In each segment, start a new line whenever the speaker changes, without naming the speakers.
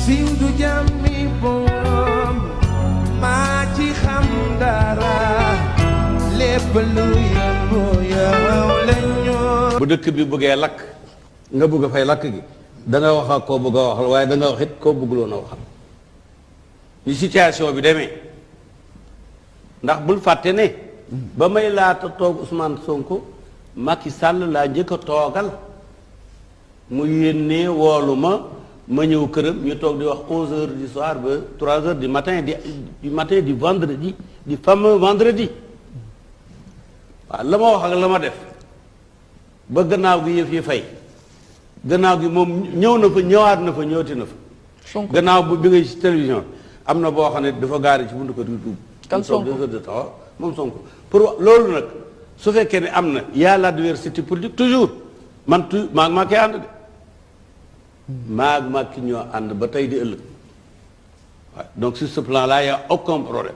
siiw du jàmmi boom maa ci xam dara lépp lu yëngu yow la ñoo.
bu dëkk bi bëggee lakk nga bëgg a fay lakk gi da nga wax ak koo bëgg a waxal waaye da nga wax it koo bëgguloon a waxal ni situation bi demee ndax bul fàtte ne ba may laata toog Ousmane Sonko Macky Sall laa njëkk a toogal mu yénnee woolu ma ñëw këram ñu toog di wax 11h du soir ba 3h du matin du vendredi du fameux vendredi waaw la ma wax ak la ma def ba gannaaw gi yëf yi fay gannaaw gi moom ñëw na fa ñëwaat na fa ñëwati na fa.
Sonko
gannaaw bi nga ci télévision am na boo xam ne dafa gaari ci buntu ko di tuub.
kan Sonko
2 heures de temps moom Sonko pour loolu nag su fekkee ne am na y a l'adversité politique toujours maa ngi maa koy ànd de maa ki ñoo ànd ba tey di ëllëg waaw donc sur ce plan là y a aucun problème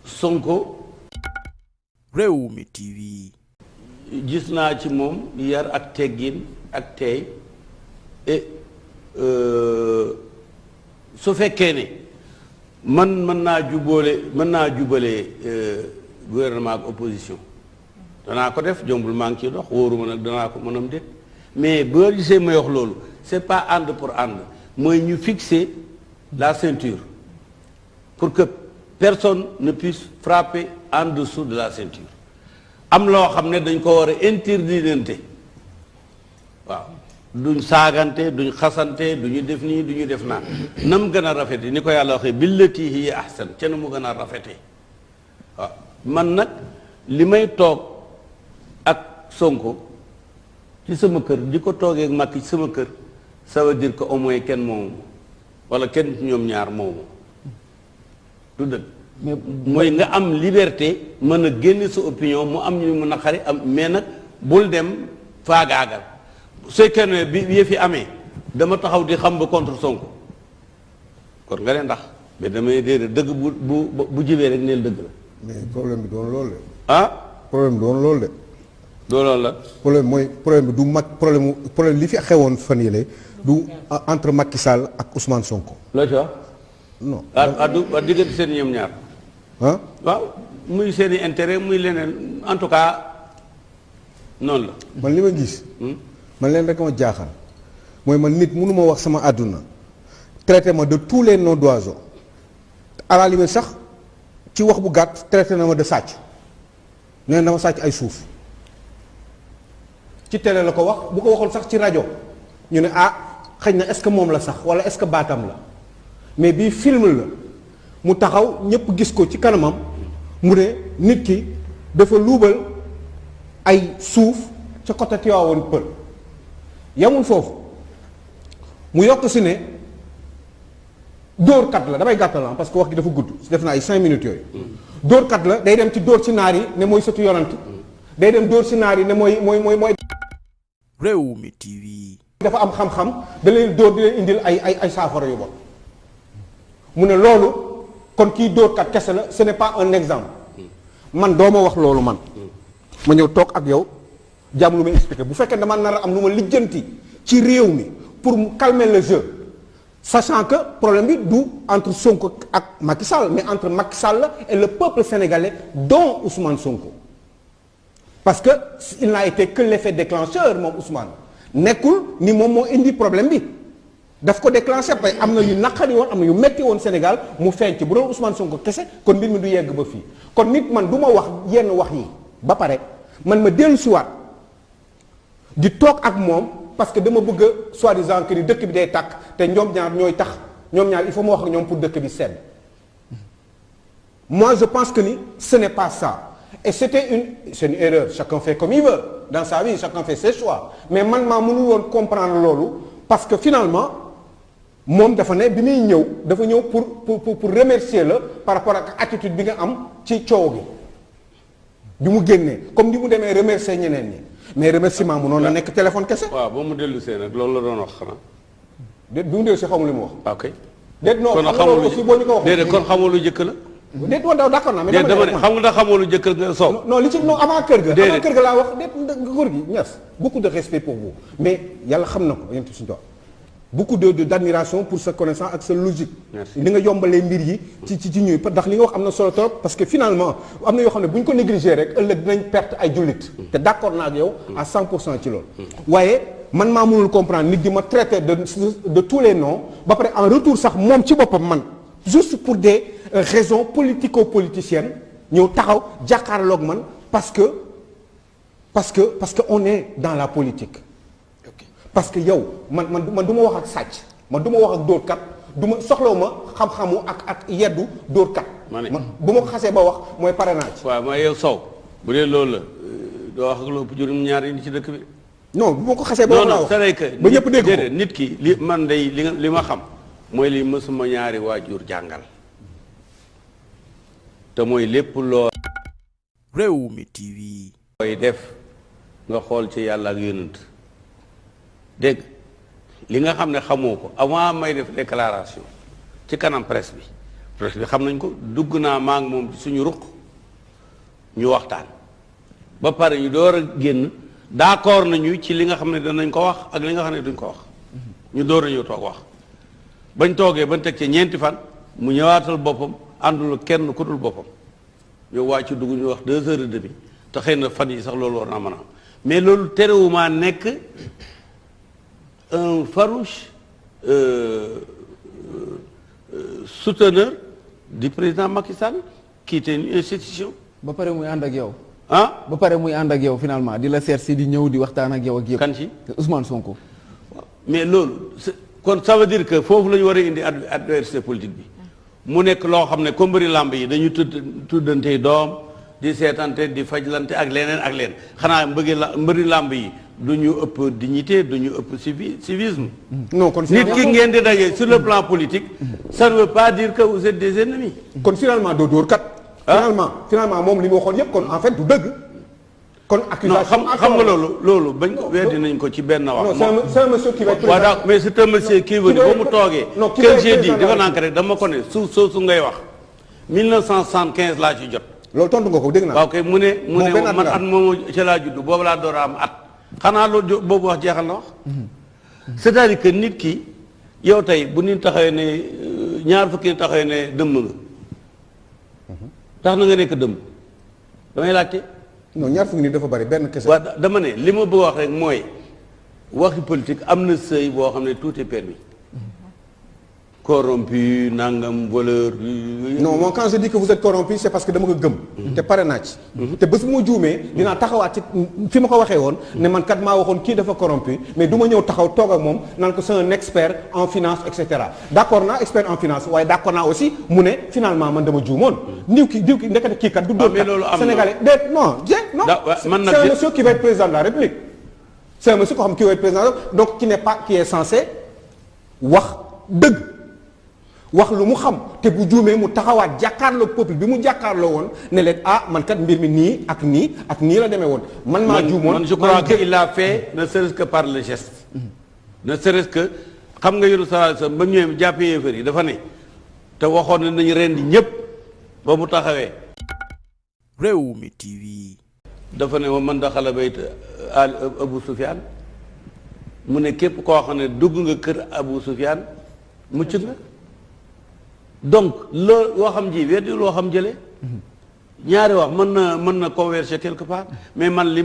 Sonko.
Rewmi TV.
gis naa ci moom yar ak teggin ak teey et su fekkee ne mën naa jubale gouvernement ak opposition danaa ko def jombul maa ngi ciy dox wóoruma nag danaa ko mënam déet mais boo gisee may wax loolu c'est pas ànd pour ànd mooy ñu fixer la ceinture pour que personne ne puisse frapper en dessous de la ceinture am loo xam ne dañ ko war a interdirante waaw duñ saagante duñ xasante duñu def nii duñu def naa nam gën a rafete ni ko yàlla waxee billati hiya ahsan ca na mu gën a rafete waaw man nag li may toog ak Sonko ci sama kër di ko toogee ak Macky ci sama kër ça veut dire que au moins kenn moomu wala kenn ci ñoom ñaar moomu du dëgg mooy nga am liberté mën a génne sa opinion mu am ñu mu naqari am mais nag bul dem faagaagal su fekkee ne bi yëf yi amee dama taxaw di xam ba contre Sonko kon nga ne ndax mais damay déedéet dëgg bu jibee rek neel dëgg la.
mais problème bi doon loolu de.
ah.
problème bi doon loolu de.
doo loolu la.
problème bi du problème li fi xewoon fan yële du entre Macky Sall ak Ousmane Sonko.
loo ci wax.
non
du diggante seen ñoom ñaar.
ah.
waaw muy seen i intérêt muy leneen en tout cas noonu la.
man li ma gis. man leen rek ma jaaxal mooy man nit mënu ma wax sama àdduna traité ma de tous les noms d'oiseaux à la limite sax ci wax bu gàtt traité na ma de sàcc nee na dama sàcc ay suuf ci télé la ko wax bu ko waxoon sax ci rajo ñu ne ah xëy na est-ce que moom la sax walla est-ce que baatam la mais bii film la mu taxaw ñëpp gis ko ci kanamam mu ne nit ki dafa luubal ay suuf ca côté Tivaouane Peulh yamul foofu mu yokk si ne dóorkat la damay gàttal parce que wax gi dafa gudd def na ay 5 minutes yooyu dóorkat la day dem ci dóor ci naar yi ne mooy sëtu yonant day dem dóor ci naar yi ne mooy
Rewmi TV.
dafa am xam-xam da leen dóor di leen indil ay saafara yu bon mu ne loolu kon kii dóorkat kese la ce n'est pas un exemple man doo ma wax loolu man ma ñëw toog ak yow jàmm lu may expliquer bu fekkee dama nar a am lu ma lijjanti ci réew mi pour mu calmer le jeu sachant que problème bi du entre Sonko ak Macky Sall mais entre Macky Sall et le peuple sénégalais dont Ousmane Sonko parce que il n'a été que l'effet déclencheur moom Ousmane nekkul ni moom moo indi problème bi daf ko déclenché parce que am na yu naqari woon am na yu metti woon Sénégal mu feeñ ci bu doon Ousmane Sonko kese kon mbir mi du yegg ba fii kon nit man du ma wax yenn wax yi ba pare man ma dellu siwaat di toog ak moom parce que dama bëgg a soi-disant que ni dëkk bi day tàkk te ñoom ñaar ñooy tax ñoom ñaar il faut ma wax ak ñoom pour dëkk bi sedd moi je pense que ni ce n'est pas ça et c'est une erreur chacun fait comme il veut dans sa vie chacun fait ses choix mais man maa mënul woon comprendre loolu parce que finalement moom dafa ne bi muy ñëw dafa ñëw pour remercier la par rapport ak attitude bi nga am ci coow gi bi mu génnee comme ni mu demee remercier ñeneen ñi mais remerciement mu noonu la nekk téléphone kese.
waaw ba mu dellu see nag loolu la doon wax xanaa.
déet bi mu dellu see xamul li mu wax.
ok.
déet non xam nga loolu aussi boo ñu ko waxee.
déedéet kon xamoo lu jëkk la.
déet woon d'accord naa mais
dama ne xam nga xamoo lu jëkk nga soow.
non li ci non avant kër ga.
déedéet
avant kër ga laa wax déet góor gi ñas beaucoup de respect pour vous mais yàlla xam na ko yéen suñu tool beaucoup d'admiration pour sa connaissance ak sa logique.
Merci.
li nga yombalee mbir yi ci ñuy ndax li nga wax am na solo trop parce que finalement am na yoo xam ne bu ñu ko négliger rek ëllëg dinañ perte ay jullit. te d'accord naa ak yow à 100% ci loolu. waaye man maa mënul comprendre nit di ma traiter de tous les noms ba pare en retour sax moom ci boppam man juste pour des raisons politico-politiciennes ñëw taxaw jàkkaarloog man parce que on est dans la politique. parce que yow man du ma wax ak sàcc man du ma wax ak dóorkat du ma soxlawu ma xam-xamu ak yeddu dóorkat. man bu ma ko xasee ba wax mooy pare naa ci.
waaw mooy yow Sow bu dee loolu la doo wax ak lu ëpp juróom-ñaar yi ci dëkk bi.
non bu ma ko xasee ba wax.
non c'est que
ba ñëpp dégg ko
nit ki li man day li ma xam mooy li mësuma ñaari waajur jàngal te mooy lépp loo.
Rewmi TV.
koy def nga xool ci yàlla ak yonent dégg li nga xam ne xamoo ko avant may def déclaration ci kanam presse bi xam nañ ko dugg naa maa ngi moom suñu ruq ñu waxtaan ba pare ñu door a génn d'accord nañu ci li nga xam ne danañ ko wax ak li nga xam ne duñ ko wax ñu door nañu toog wax bañ toogee bañ teg ci ñeenti fan mu ñëwaatal boppam àndul kenn ku dul boppam yow waa ci dugg ñu wax 2h30 te xëy na fan yi sax loolu war naa mën a am mais loolu terewumaa nekk un farouche souteneur du président Macky Sall qui était une institution.
ba pare muy ànd ak yow.
ah
ba pare muy ànd ak yow finalement di la seet si di ñëw di waxtaan ak yow ak yëpp.
kan ci
Ousmane Sonko.
mais loolu kon ça veut dire que foofu la ñu war a indi adversité politique bi mu nekk loo xam ne comme mbëri làmb yi dañu tuddante doom di seetante di fajlante ak leneen ak leen xanaa mbëri làmb yi du ñu ëpp dignité du ñu ëpp civisme.
non kon
nit ki ngeen di daje sur le plan politique. ça ne veut pas dire que vous êtes des ennemis.
kon finalement doo dóor kat. finalement moom li mu waxoon yëpp kon en fait du dëgg. kon accusation
non xam nga loolu bañ ko weddi nañ ko ci benn wax.
non c'est un monsieur qui va être
président mais c'est un monsieur qui veut dire ba mu toogee.
non
que j'ai dit dafa nànk rek dama ko ne suuf soosu ngay wax 1975 laa ci jot.
loolu tontu nga ko dégg naa.
waaw kay mu ne man at moomu ca laa judd boobu laa door a am at. xanaa loolu boobu wax jeexal na wax. c'est-à-dire que nit ki yow tey bu nit taxawee ne ñaar fukki nit taxawee ne dëmm nga. tax na nga nekk dëmm damay laajte.
non ñaar fukki nit dafa bari benn kese.
waaw dama ne li ma bëgg wax rek mooy waxi politique am na sëy boo xam ne tout est permis. corrompu nangam voleur.
non moi quand je dis que vous êtes corrompu c'est parce que dama ko gëm. te pare naa ci. te bés bu ma juumee dinaa taxawaat ci fi ma ko waxee woon ne man kat maa waxoon kii dafa corrompu mais du ma ñëw taxaw toog ak moom naan ko c'est un expert en finance et cetera d'accord naa expert en finance waaye d'accord naa aussi mu ne finalement man dama juumoon. diw ki ndekete kii kat du doon kat sénégalais déet non non c'est un monsieur qui va être président de la République. c'est un monsieur koo xam qui va être président donc qui n'est pas qui est censé wax dëgg. wax lu mu xam te bu juumee mu taxawaat jàkkaarloo peuple bi mu jàkkaarloo woon ne leen man kat mbir mi nii ak nii la demee woon. man maa juumoon
man je crois que il a fait ne serait-ce que par le geste. ne serait-ce que xam nga yoru sallallahu alayhi wasallam ba ñëwee jàppee yéefar yi dafa ne te waxoon ne nañu rendi ñëpp ba mu taxawee.
Rewmi TV.
dafa ne man daxala bayt Abu Sufyaan mu ne képp koo xam ne dugg nga kër Abu Sufyaan mucc nga. donc loo xam ji weddi loo xam jële ñaari wax mën na converger quelque part mais man li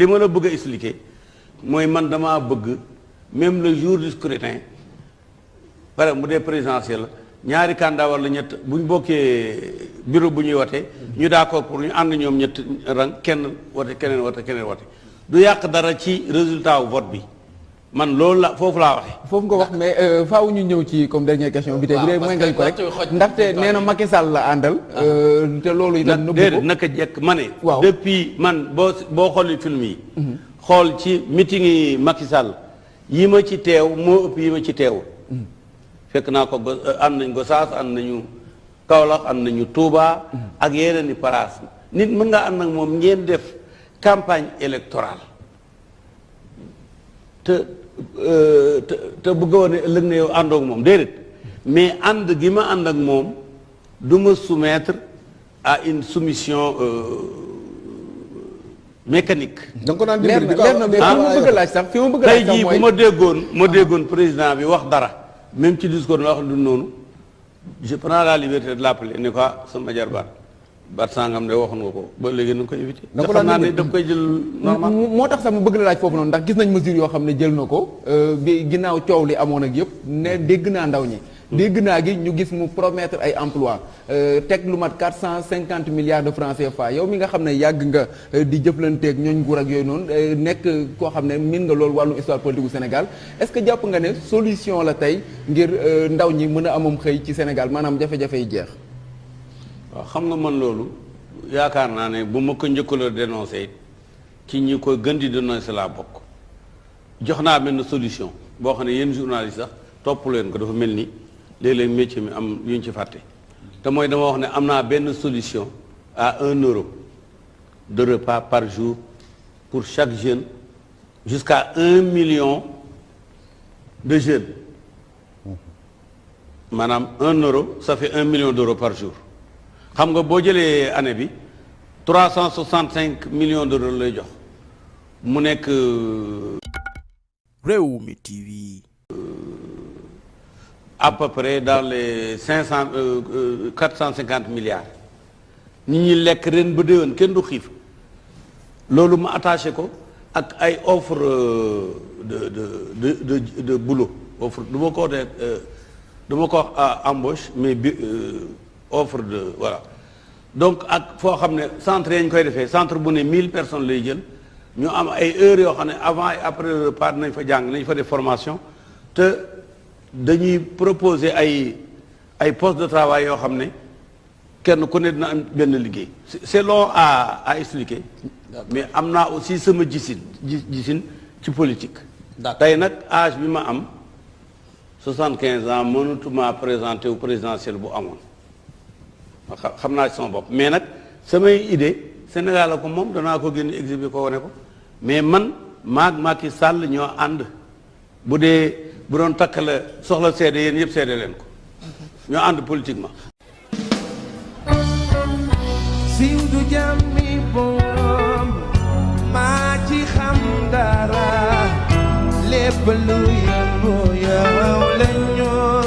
ma la bëgg a expliquer mooy man damaa bëgg même le jour du scrutin pare mu dee présidentiel ñaari candidat wala ñett buñ bokkee bureau bu ñuy wote ñu d'accord pour ñu ànd ñoom ñett rang kenn wote keneen wote du yàq dara ci résultat wu vote bi man loolu la foofu laa waxee.
foofu nga wax mais faaw ñu ñëw ci comme dernière question bi tey bu dee mooy ngañ ko rek ndaxte nee na Macky Sall la àndal. te loolu itam nëbbu ko
naka jekk ma ne.
waaw
depuis man boo xoolee film yi. xool ci meeting yi Macky Sall yi ma ci teew moo ëpp yi ma ci teewul. fekk naa ko ànd nañ Gossas ànd nañu Kaolack ànd nañu Touba. ak yeneen i paraas nit mën nga ànd nag moom ngeen def campagne électorale te bëgg a woon ne ëllëg na yow àndoog moom déedéet mais ànd gi ma ànd ak moom du ma soumettre à une soumission mécanique.
da nga ko daan
leer na mais fi ma bëgg a laaj sax fi ma bëgg a laaj sax
tey jii bu ma déggoon président bi wax dara même ci discours na wax lu noonu je prends la liberté de l'appeler ni ko sama jarbaat baat sangam de waxoon nga ko ba léegi nu ko éviter. da ko daan ne daf koy jël normal.
moo tax sax mu bëgg la laaj foofu noonu ndax gis nañ mesure yoo xam ne jël na ko bi ginnaaw coow li amoon ak yëpp ne dégg naa ndaw ñi. dégg naa gi ñu gis mu promettre ay emploi teg lu mat 450 milliards de francs CFA yow mi nga xam ne yàgg nga di jëflanteeg ñooñ nguur ak yooyu noonu nekk koo xam ne min nga loolu wàllum histoire politique du Sénégal est-ce que jàpp nga ne solution la tey ngir ndaw ñi mën a amum xëy ci Sénégal maanaam jafe-jafe yi jeex.
waaw xam nga man loolu yaakaar naa ne bu ma ko njëkkaloo dénoncé ci ñi koy gën di dénoncé laa bokk jox naa benn solution boo xam ne yéen journaliste sax topp leen ko dafa mel ni léeg-léeg métier mi am yu ñu ci fàtte te mooy dama wax ne am naa benn solution à 1 euro de repas par jour pour chaque jeune jusqu'à 1 million de jeunes maanaam 1 euro ça fait 1 million d'euros par jour xam nga boo jëlee année bi 365 millions d'euros lay jox mu nekk.
Rewmi TV.
À peu près dans les 450 milliards nit ñi lekk ren ba déwén kenn du xiif loolu ma attaché ko ak ay offre de boulot offre du ma ko wax du ma ko wax embauche mais offre de voilà donc ak foo xam ne centre yi ñu koy defee centre bu ne 1000 personnes lay jël ñu am ay heures yoo xam ne avant et après le repas nañ fa jàng nañ fa def formation te dañuy proposer ay postes de travail yoo xam ne kenn ku ne dina am benn liggéey c'est long à expliquer mais am naa aussi sama gisin ci politique tey nag âge bi ma am 75 ans mënutuma présenté wu présidentiel bu amoon xam naa ci sama bopp mais nag samay idée Sénégal la ko moom danaa ko génn exhiber ko wane ko mais man maag Macky Sall ñoo ànd bu doon takk la soxla seede yéen yëpp seede leen ko ñoo ànd politiquement.
siiw du jàmmi boom maa ci xam dara lépp lu